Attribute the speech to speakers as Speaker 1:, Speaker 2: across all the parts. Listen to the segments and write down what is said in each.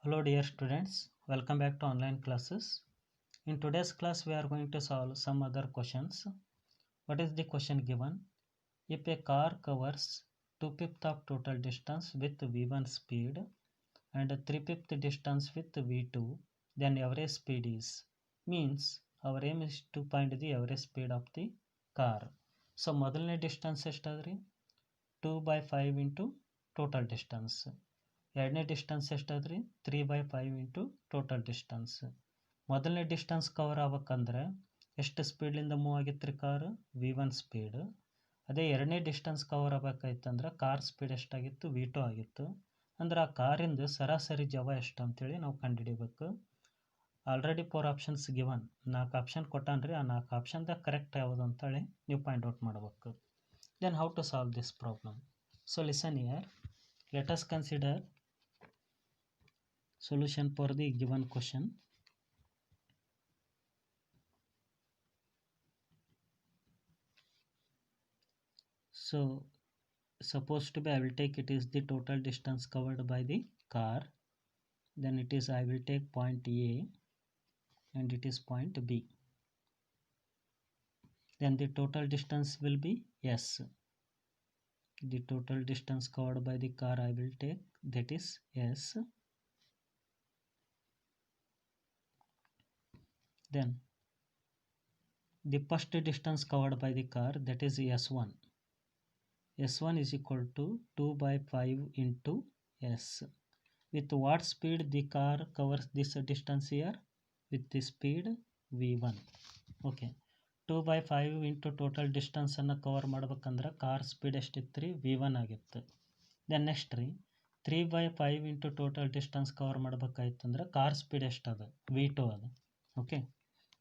Speaker 1: Hello dear students, welcome back to online classes. In today's class we are going to solve some other questions. What is the question given? If a car covers 2/5 of total distance with v1 speed and 3/5 distance with v2, then average speed is. Means our aim is to find the average speed of the car. So ಮೊದಲನೇ distance ಎಷ್ಟಾದ್ರಿ 2/5 into total distance. ಎರಡನೇ distance ಎಷ್ಟಾದ್ರಿ 3/5 into total distance. ಮೊದಲನೇ distance cover ಆಗ್ಬೇಕಂದ್ರೆ ಎಷ್ಟು ಸ್ಪೀಡ್ಲಿಂದ move ಆಗಿತ್ತು ರೀ car v1 speed. ಅದೇ ಎರಡನೇ distance cover ಆಗ್ಬೇಕಾಯ್ತಂದ್ರೆ ಕಾರ್ ಸ್ಪೀಡ್ ಎಷ್ಟಾಗಿತ್ತು v2 ಆಗಿತ್ತು. ಅಂದ್ರೆ ಆ ಕಾರಿಂದ ಸರಾಸರಿ ಜವ ಎಷ್ಟು ಅಂತೇಳಿ ನಾವು ಕಂಡುಹಿಡಿಬೇಕು. ಆಲ್ರೆಡಿ 4 ಆಪ್ಷನ್ಸ್ ಗಿವನ್, 4 ಆಪ್ಷನ್ ಕೊಟ್ಟಾನ್ರಿ. ಆ 4 ಆಪ್ಷನ್ದಾಗ ಕರೆಕ್ಟ್ ಯಾವುದು ಅಂತೇಳಿ ನೀವು ಪಾಯಿಂಟ್ ಔಟ್ ಮಾಡಬೇಕು. Then how to solve this problem? So listen here, let us consider solution for the given question. So supposed to be I will take it is the total distance covered by the car. Then it is I will take point A and it is point B. Then the total distance will be S. The total distance covered by the car I will take, that is S. Then the first distance covered by the car, that is S1. S1 is equal to 2/5 into S. With what speed the car covers this distance here? With the speed v1. Okay, 2/5 into total distance ಅನ್ನು cover ಮಾಡ್ಬೇಕಂದ್ರೆ car speed ಎಷ್ಟಿತ್ತು ರೀ v1 ಆಗಿತ್ತು. Then next ರೀ 3/5 into total distance cover ಮಾಡ್ಬೇಕಾಯ್ತಂದ್ರೆ car speed ಎಷ್ಟದ v2 ಅದು. Okay,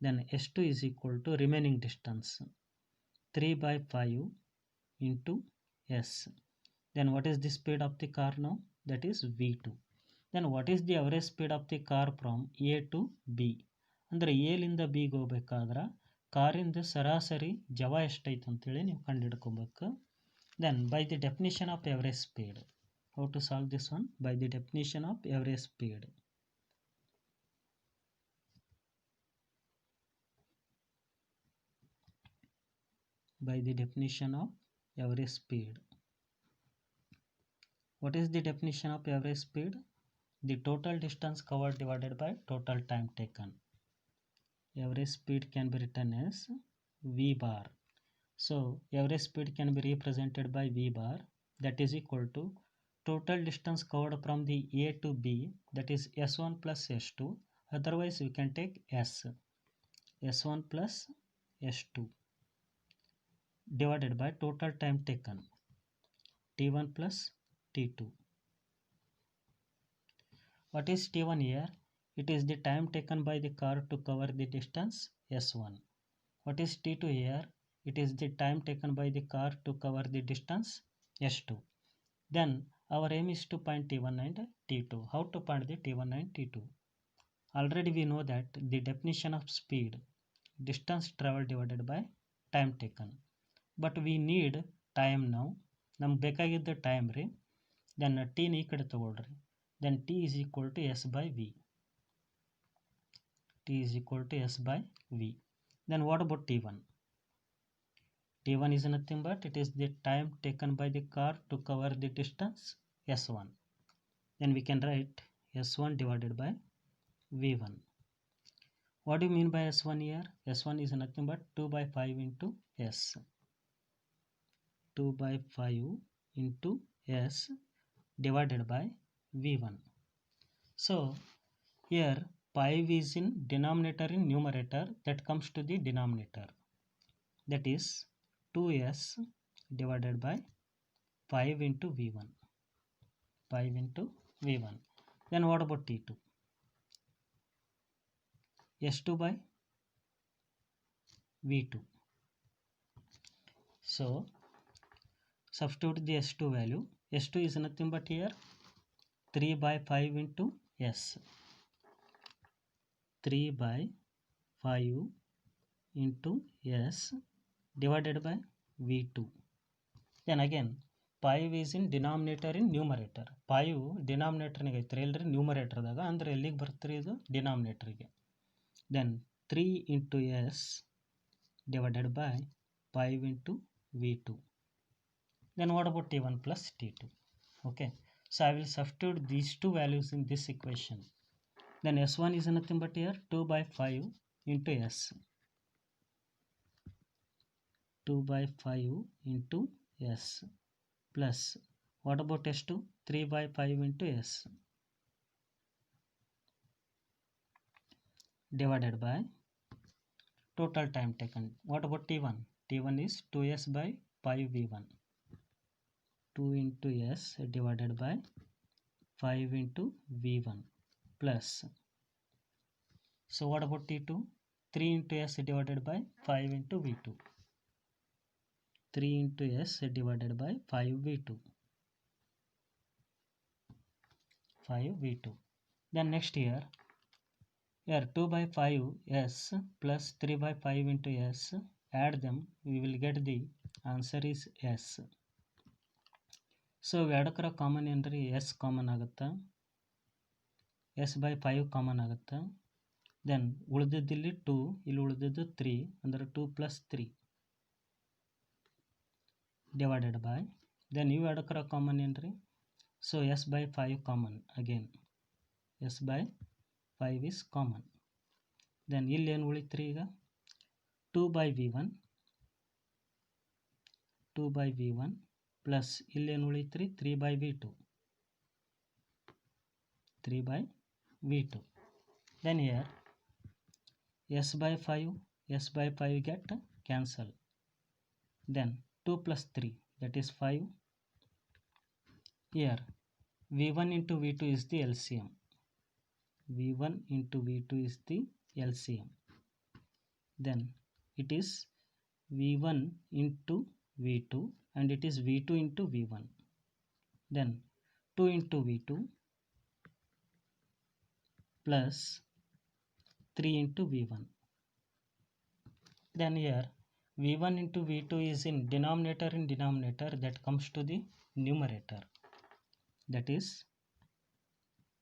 Speaker 1: then S2 is equal to remaining distance 3/5 into S. Then what is the speed of the car now? That is v2. Then what is the average speed of the car from A to B? ಅಂದರೆ ಎಲಿಂದ ಬಿಗೆ ಹೋಗ್ಬೇಕಾದ್ರೆ ಕಾರಿಂದ ಸರಾಸರಿ ಜವ ಎಷ್ಟೈತೆ ಅಂತೇಳಿ ನೀವು ಕಂಡುಹಿಡ್ಕೋಬೇಕು. Then by the definition of average speed, how to solve this one? By the definition of average speed. By the definition of average speed. What is the definition of average speed? The total distance covered divided by total time taken. Average speed can be written as V bar. So average speed can be represented by V bar, that is equal to total distance covered from the A to B, that is S1 plus S2. Otherwise we can take S1 plus S2 divided by total time taken, T1 plus T2. What is T1 here? It is the time taken by the car to cover the distance S1. What is T2 here? It is the time taken by the car to cover the distance S2. Then our aim is to find T1 and T2. How to find the T1 and T2? Already we know that the definition of speed, distance traveled divided by time taken. But we need time now. ನಮ್ಗೆ ಬೇಕಾಗಿದ್ದ time ರೀ. Then ಟಿನ ಈ ಕಡೆ ತಗೊಳ್ರಿ. Then T is equal to S by V. T is equal to S by V. Then what about T1? T1 is nothing but it is the time taken by the car to cover the distance S1. Then we can write S1 divided by V1. What do you mean by S1 here? S1 is nothing but 2/5 into S. 2/5 into S divided by V1. So here 5 is in denominator, in numerator, that comes to the denominator, that is 2S divided by 5 into V1. 5 into V1. Then what about T2? S2 by V2. So substitute the S2 value. S2 is nothing but here 3/5 into S. 3/5 into S divided by V2. Then again 5 is in denominator in numerator. 5 ಡಿನಾಮಿನೇಟರ್ನಾಗ ಐತ್ರಿ ಎಲ್ರಿ ನ್ಯೂಮರೇಟರ್ದಾಗ, ಅಂದ್ರೆ ಎಲ್ಲಿಗೆ ಬರ್ತೀರಿ ಇದು ಡಿನಾಮಿನೇಟರ್ಗೆ. Then 3 into s divided by 5 into v2. Then what about t1 plus t2? Okay, so I will substitute these two values in this equation. Then s1 is nothing but here 2 by 5 into s. 2 by 5 into s plus what about s2? 3 by 5 into s divided by total time taken. What about t1? T1 is 2s by 5v1. 2 into s divided by 5 into v1 plus. So what about t2? 3 into s divided by 5 into v2. 3 into s divided by 5v2. 5v2. Then next here 2 by 5 s plus 3 by 5 into s, add them, we will get the answer is s. So ಎರಡಕ್ಕರ common ಏನ್ರಿ S common ಆಗುತ್ತೆ, S by 5 common ಆಗುತ್ತೆ. Then ಉಳಿದಿದ್ದಿಲ್ಲಿ 2, ಇಲ್ಲಿ ಉಳಿದಿದ್ದು 3, ಅಂದರೆ 2 plus 3 divided by, then ಇವು ಎರಡಕ್ಕರ ಕಾಮನ್ ಏನ್ರಿ, so S by 5 common, again S by 5 is common. Then ಇಲ್ಲಿ ಏನು ಉಳಿತ್ರಿ ಈಗ 2 by v1, 2 by v1 plus ಇಲ್ಲೇನು ಉಳಿತ್ರಿ 3 by v2, 3 by v2. Then here s by 5, s by 5 get cancel. Then 2 plus 3, that is 5. Here v1 into v2 is the LCM. v1 into v2 is the LCM. Then it is v1 into v2 and it is v2 into v1. Then 2 into v2 plus 3 into v1. Then here v1 into v2 is in denominator, that comes to the numerator, that is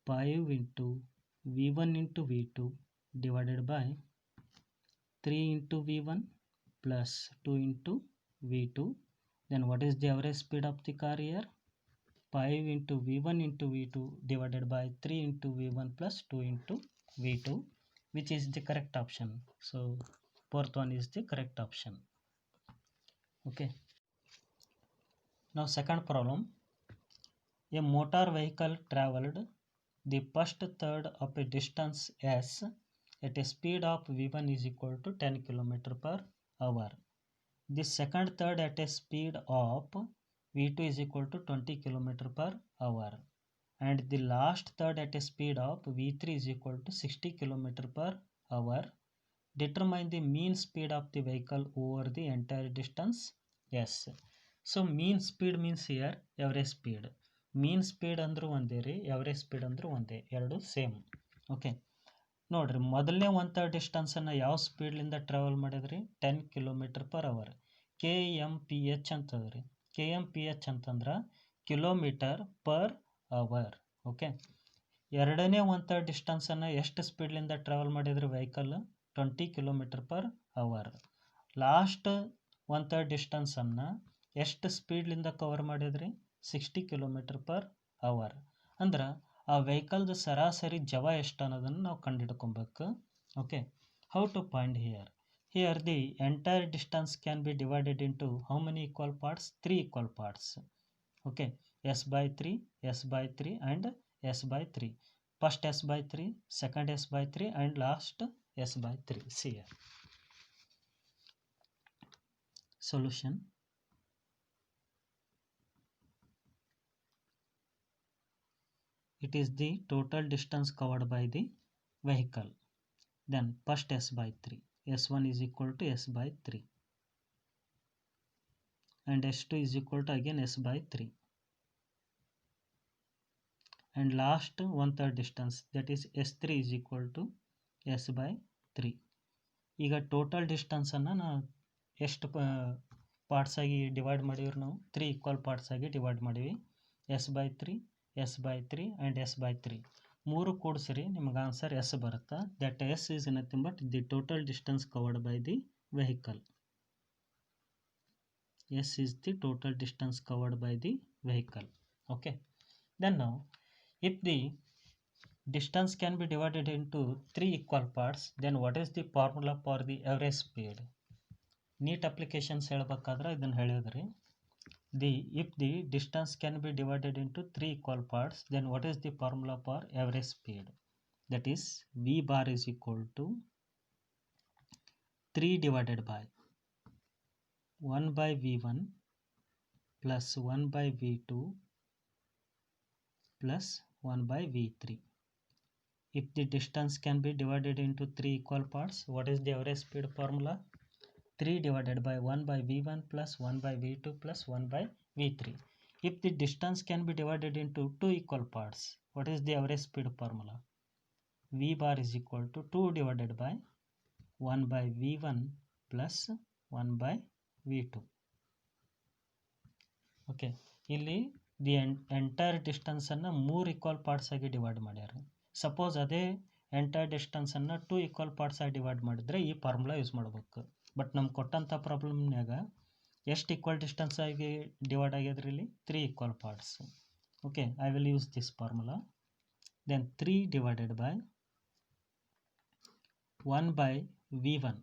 Speaker 1: 5 into v1 into v2 divided by 3 into v1 plus 2 into v2. Then what is the average speed of the car here? 5 into v1 into v2 divided by 3 into v1 plus 2 into v2, which is the correct option. So fourth one is the correct option. Okay, now second problem. A motor vehicle traveled the first third of a distance s at a speed of v1 is equal to 10 km per hour. The second third at a speed of v2 is equal to 20 km per hour, and the last third at a speed of v3 is equal to 60 km per hour. Determine the mean speed of the vehicle over the entire distance s. So mean speed means here average speed. Mean speed ಅಂದರೂ ಒಂದೇ ರೀ, average speed ಅಂದರೂ ಒಂದೇ, ಎರಡು same. Okay ನೋಡಿರಿ, ಮೊದಲನೇ ಒಂದು third ಡಿಸ್ಟೆನ್ಸನ್ನು ಯಾವ ಸ್ಪೀಡ್ಲಿಂದ ಟ್ರಾವೆಲ್ ಮಾಡಿದ್ರಿ 10 km per hour. KMPH ಅಂತದ್ರಿ. KMPH ಅಂತಂದ್ರೆ ಕಿಲೋಮೀಟರ್ ಪರ್ ಅವರ್. ಓಕೆ, ಎರಡನೇ ಒಂದು ಥರ್ಡ್ ಡಿಸ್ಟೆನ್ಸನ್ನು ಎಷ್ಟು ಸ್ಪೀಡ್ಲಿಂದ ಟ್ರಾವೆಲ್ ಮಾಡಿದ್ರಿ vehicle 20 km per hour. Last ಒಂದು ಥರ್ಡ್ ಡಿಸ್ಟೆನ್ಸನ್ನು ಎಷ್ಟು ಸ್ಪೀಡ್ಲಿಂದ ಕವರ್ ಮಾಡಿದ್ರಿ 60 km per hour. ಅಂದ್ರೆ ಆ ವೆಹಿಕಲ್ದು ಸರಾಸರಿ ಜವ ಎಷ್ಟು ಅನ್ನೋದನ್ನು ನಾವು ಕಂಡುಹಿಡ್ಕೊಬೇಕು. Okay, how to find here the entire distance can be divided into how many equal parts? 3 equal parts. Okay, s by 3, s by 3 and s by 3. First s by 3, second s by 3 and last s by 3. See here. Solution. It is the total distance covered by the vehicle. Then first s by 3, s1 is equal to s by 3 and s2 is equal to again s by 3, and last one third distance, that is s3 is equal to s by 3. ಈಗ total ಡಿಸ್ಟೆನ್ಸನ್ನು ನಾವು ಎಷ್ಟು parts ಆಗಿ divide ಮಾಡಿವ್ರಿ ನಾವು 3 equal parts ಆಗಿ divide ಮಾಡಿವಿ s/3 s/3 and s/3 ಮೂರು ಕೂಡಿಸ್ರಿ ನಿಮಗೆ ಆನ್ಸರ್ ಎಸ್ ಬರುತ್ತೆ that S is nothing but the total distance covered by the vehicle s is the total distance covered by the vehicle. Okay, then now if the distance can be divided into 3 equal parts, then what is the formula for the average speed? Neat applications ಹೇಳ್ಬೇಕಾದ್ರೆ ಇದನ್ನು ಹೇಳಿದ್ರಿ if the distance can be divided into 3 equal parts, then what is the formula for average speed? That is v bar is equal to 3 divided by 1 by v1 plus 1 by v2 plus 1 by v3. If the distance can be divided into 3 equal parts, what is the average speed formula? 3 divided by 1 by v1 plus 1 by v2 plus 1 by v3. If the distance can be divided into 2 equal parts, what is the average speed formula? V bar is equal to 2 divided by 1 by v1 plus 1 by v2. Okay, ಇಲ್ಲಿ the entire ಡಿಸ್ಟೆನ್ಸನ್ನು 3 equal parts ಆಗಿ divide ಮಾಡ್ಯಾರ. Suppose ಅದೇ entire ಡಿಸ್ಟೆನ್ಸನ್ನು 2 equal parts ಆಗಿ divide ಮಾಡಿದರೆ ಈ formula use ಮಾಡಬೇಕು. But ನಮ್ಗೆ ಕೊಟ್ಟಂಥ ಪ್ರಾಬ್ಲಮ್ನಾಗ ಎಷ್ಟು ಈಕ್ವಲ್ ಡಿಸ್ಟೆನ್ಸ್ ಆಗಿ ಡಿವೈಡ್ ಆಗ್ಯದ್ರಿ ಇಲ್ಲಿ 3 equal parts. Okay, I will use this formula. Then 3 divided by 1 by v1.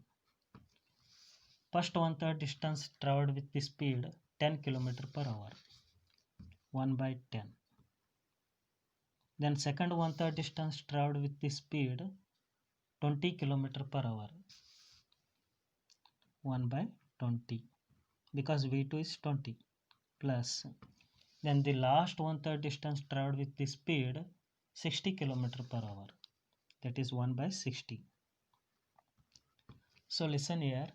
Speaker 1: First 1/3 distance traveled with the speed 10 km per hour, 1 by 10. Then second 1/3 distance traveled with the speed 20 km per hour, 1 by 20, because v2 is 20, plus then the last 1/3 distance traveled with the speed 60 km per hour, that is 1 by 60. So listen here.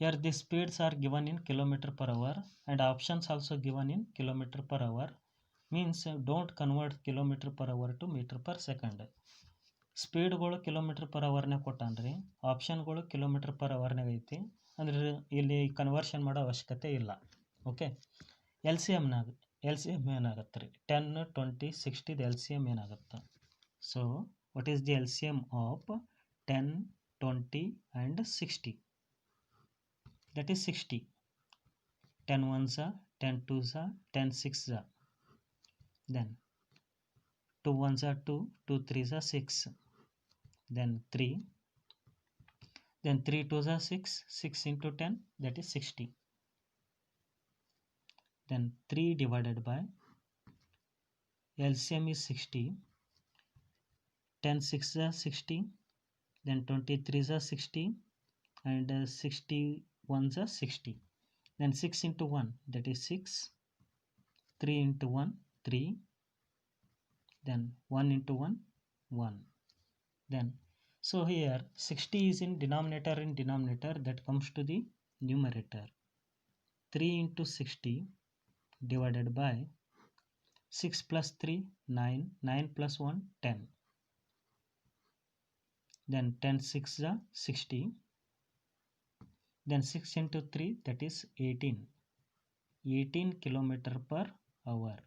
Speaker 1: Here the speeds are given in kilometer per hour and options also given in kilometer per hour. Means don't convert kilometer per hour to meter per second. ಸ್ಪೀಡ್ಗಳು kilometre per ಅವರ್ನಾಗ ಕೊಟ್ಟಾನ್ರಿ, ಆಪ್ಷನ್ಗಳು kilometre per ಅವರ್ನಾಗ ಐತಿ. ಅಂದ್ರೆ ಇಲ್ಲಿ conversion ಮಾಡೋ ಅವಶ್ಯಕತೆ ಇಲ್ಲ. ಓಕೆ, ಎಲ್ ಸಿ ಎಮ್ ಏನಾಗುತ್ತೆ ರೀ 10 20 60 ಎಲ್ ಸಿ ಎಮ್ ಏನಾಗುತ್ತೆ? So what is the L C M of 10 20 and 60? That is 60. 10 ones are 10 twos are 10 sixes are. Then 2 ones are 2, 2 threes are 6. Then 3. Then 3 twos are 6, 6 into 10, that is 60. Then 3 divided by LCM is 60. 10 sixes are 60. Then 23s are 60 and 61s are 60. Then 6 into 1, that is 6. 3 into 1, 3. Then 1 into 1, 1. Then so here 60 is in denominator, that comes to the numerator. 3 into 60 divided by 6 plus 3 9, 9 plus 1 10. Then 10 6 are 60. Then 6 into 3, that is 18. 18 kilometer per hour.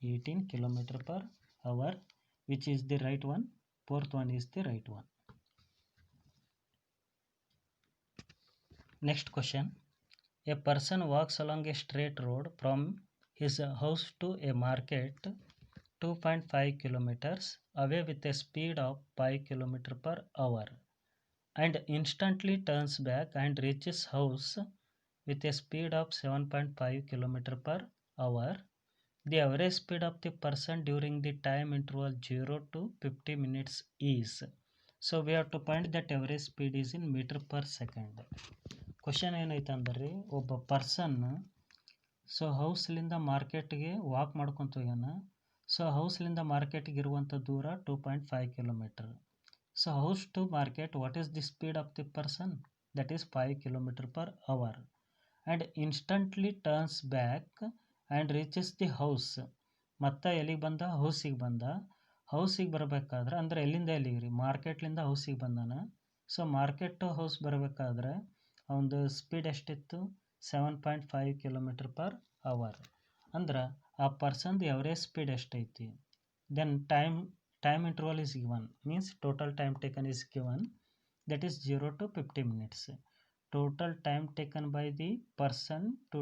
Speaker 1: 18 kilometer per hour, which is the right one. Fourth one is the right one. Next question. A person walks along a straight road from his house to a market 2.5 kilometers away with a speed of 5 km per hour and instantly turns back and reaches house with a speed of 7.5 km per hour. The average speed of the person during the time interval 0 to 50 minutes is. So we have to find that average speed is in meter per second. Question ಏನೈತೆ ಅಂದ್ರೆ ಒಬ್ಬ person so ಹೌಸ್ಲಿಂದ ಮಾರ್ಕೆಟ್ಗೆ walk ಮಾಡ್ಕೊತ ಹೋಗ್ಯಾನ. So ಹೌಸ್ಲಿಂದ ಮಾರ್ಕೆಟ್ಗೆ ಇರುವಂಥ ದೂರ 2.5 kilometre. So house to market what is the speed of the person? That is 5 km per hour and instantly turns back and reaches the house. ಮತ್ತೆ ಎಲ್ಲಿಗೆ ಬಂದ? ಹೌಸಿಗೆ ಬಂದ. ಹೌಸಿಗೆ ಬರಬೇಕಾದ್ರೆ ಅಂದರೆ ಎಲ್ಲಿಂದ ಎಲ್ಲಿಗೆ ರೀ? ಮಾರ್ಕೆಟ್ಲಿಂದ ಹೌಸಿಗೆ ಬಂದಾನ. ಸೊ ಮಾರ್ಕೆಟ್ ಟು ಹೌಸ್ ಬರಬೇಕಾದ್ರೆ ಅವನದು ಸ್ಪೀಡ್ ಎಷ್ಟಿತ್ತು 7.5 km/h. ಅಂದ್ರೆ ಆ ಪರ್ಸನ್ದು ಎವರೇಜ್ ಸ್ಪೀಡ್ ಎಷ್ಟೈತಿ. Then time interval is given, means total time taken is given, that is 0 to 50 minutes. Total time taken by the person to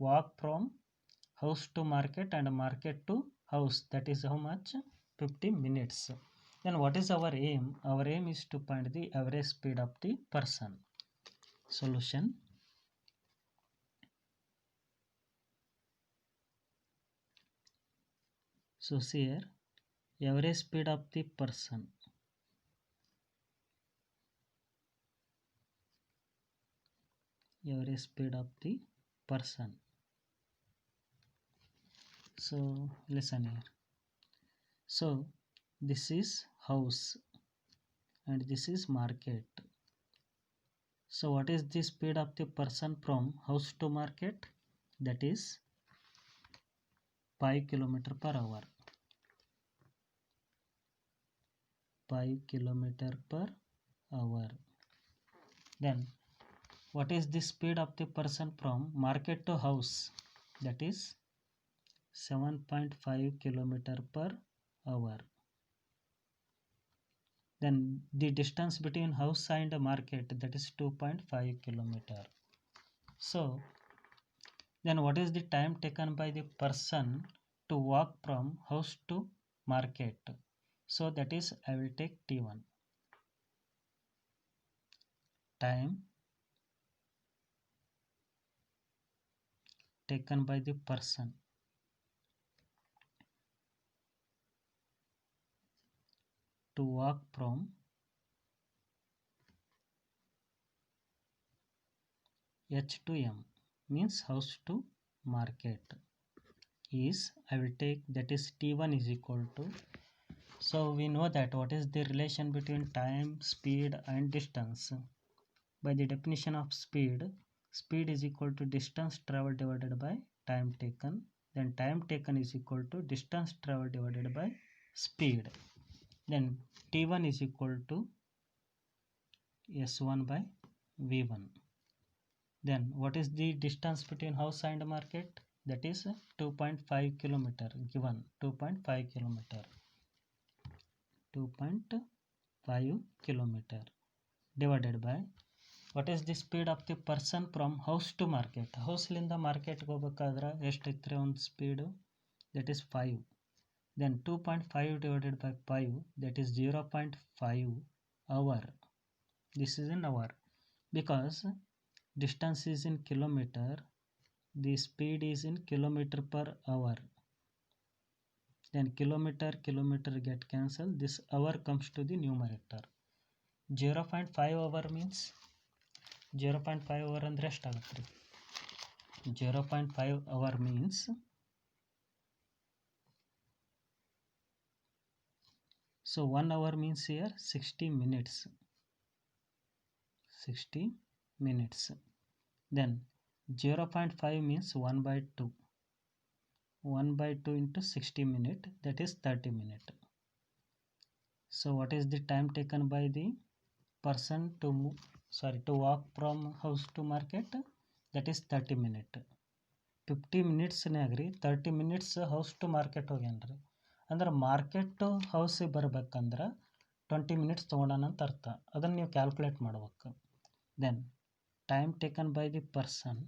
Speaker 1: walk from house to market and market to house, that is how much? 50 minutes. Then what is our aim? Our aim is to find the average speed of the person. Solution. So see here, average speed of the person. Average speed of the person. So listen here. So this is house and this is market. So what is the speed of the person from house to market? That is 5 km/h. 5 km/h. Then what is the speed of the person from market to house? That is 7.5 km/h. Then the distance between house and market, that is 2.5 km. So then what is the time taken by the person to walk from house to market? So that is, I will take T1. Time taken by the person to walk from H to M, means house to market, is, I will take, that is T1 is equal to, so we know that what is the relation between time, speed and distance. By the definition of speed is equal to distance traveled divided by time taken. Then time taken is equal to distance traveled divided by speed. Then T1 is equal to S1 by V1. Then what is the distance between house and market? That is 2.5 km, given 2.5 km. 2.5 km divided by what is the speed of the person from house to market. House linda market ಹೋಗಬೇಕಾದ್ರೆ ಎಷ್ಟಿತ್ತು ಒಂದು speed? That is 5. Then 2.5 divided by 5, that is 0.5 hour. This is in hour, because distance is in kilometer, the speed is in km/h. Then kilometer get cancelled, this hour comes to the numerator. 0.5 hour means 0.5 hour ಅಂದ್ರೆ ಎಷ್ಟಾಗುತ್ತೆ? 0.5 hour means, so 1 hour means here 60 minutes. 60 minutes. Then 0.5 means 1 by 2. 1 by 2 into 60 minutes, that is 30 minutes. So what is the time taken by the person to walk from house to market? That is 30 minutes. 50 minutes ನಾಗ್ರಿ 30 minutes house to market ಹೋಗ್ಯಾನ್ರಿ. ಅಂದ್ರೆ market to ಹೌಸಿಗೆ ಬರ್ಬೇಕಂದ್ರೆ 20 minutes ತೊಗೊಂಡಾನ ಅಂತ ಅರ್ಥ. ಅದನ್ನು ನೀವು calculate ಮಾಡ್ಬೇಕು. Then time taken by the person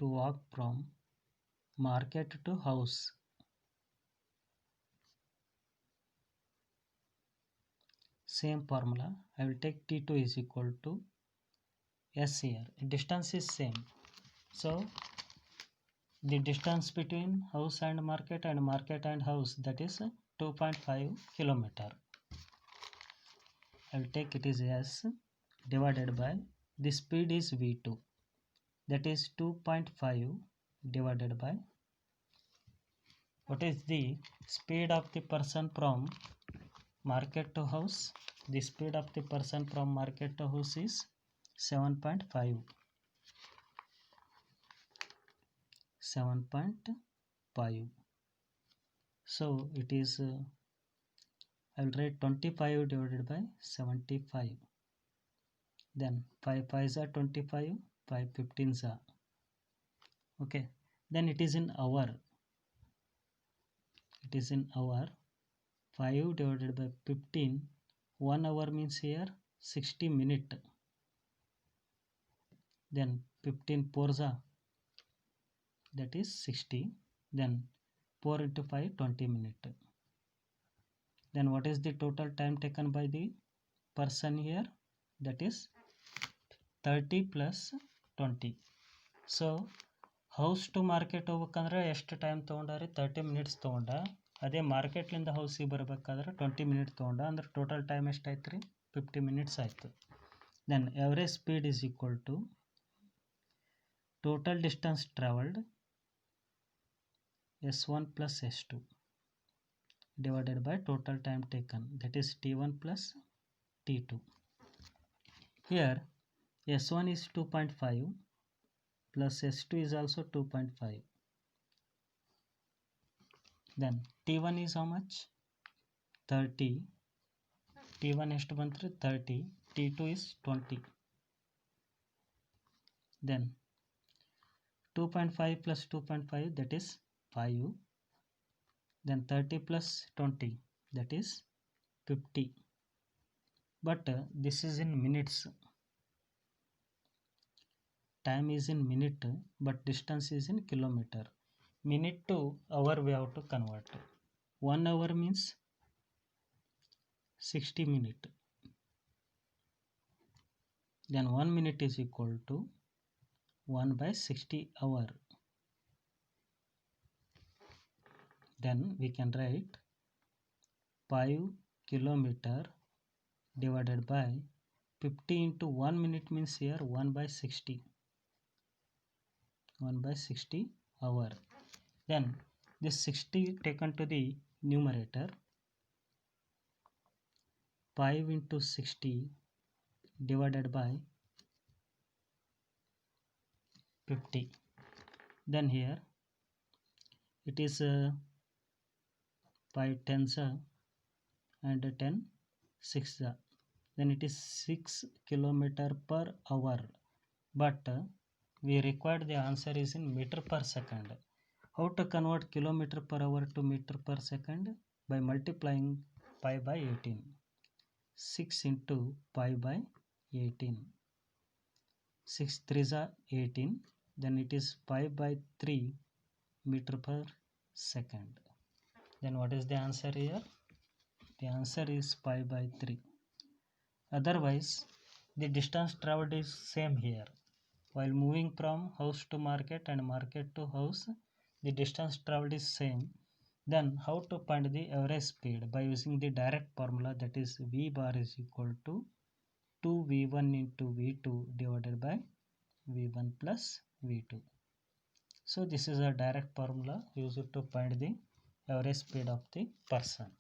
Speaker 1: to walk from market to house. Same formula, I will take T2 is equal to S here. Distance is same, so the distance between house and market and house, that is 2.5 km. I will take it is S divided by the speed is V2, that is 2.5 divided by what is the speed of the person from market to house. The speed of the person from market to house is 7.5. 7.5. So it is I will write 25 divided by 75. Then 5 5s are 25, 5 15s are. Okay. Then it is in hour. It is in hour. 5 divided by 15. 1 hour means here 60 minute. Then 15 fours are, that is 60. Then 4 into 5, 20 minute. Then what is the total time taken by the person here? That is 30 plus 20. So house to market ಹೋಗ್ಬೇಕಂದ್ರೆ ಎಷ್ಟು time ತೊಗೊಂಡ್ರಿ? 30 minutes ತೊಗೊಂಡ. ಅದೇ ಮಾರ್ಕೆಟ್ಲಿಂದ ಹೌಸಿಗೆ ಬರಬೇಕಾದ್ರೆ 20 minute ತೊಗೊಂಡ. ಅಂದ್ರೆ total time ಎಷ್ಟಾಯ್ತು ರೀ? 50 ಮಿನಿಟ್ಸ್ ಆಯಿತು. Then average speed is equal to total distance travelled S1 plus S2 divided by total time taken, that is T1 plus T2. Here S1 is 2.5 plus S2 is also 2.5. Then T1 is how much? 30. T1 ಎಷ್ಟು ಬಂತ್ರಿ? 30. T2 is 20. Then 2.5 plus 2.5, that is 5. Then 30 plus 20, that is 50. But this is in minutes. Time is in minute, but distance is in kilometer. Minute to hour we have to convert. 1 hour means 60 minute. Then 1 minute is equal to 1 by 60 hour. Then we can write 5 kilometer divided by 50 into 1 minute means here 1 by 60. 1 by 60 hour. Then this 60 taken to the numerator. 5 into 60 divided by 50. Then here it is 5 tens and 10 6. Then it is 6 kilometer per hour. But we required the answer is in meter per second. How to convert kilometer per hour to meter per second? By multiplying pi by 18. 6 into pi by 18. 6 3s are 18. Then it is pi by 3 meter per second. Then what is the answer here? The answer is pi by 3. Otherwise the distance traveled is same here. While moving from house to market and market to house, the distance traveled is same. Then how to find the average speed? By using the direct formula, that is V bar is equal to 2V1 into V2 divided by V1 plus V2. So this is a direct formula used to find the average speed of the person.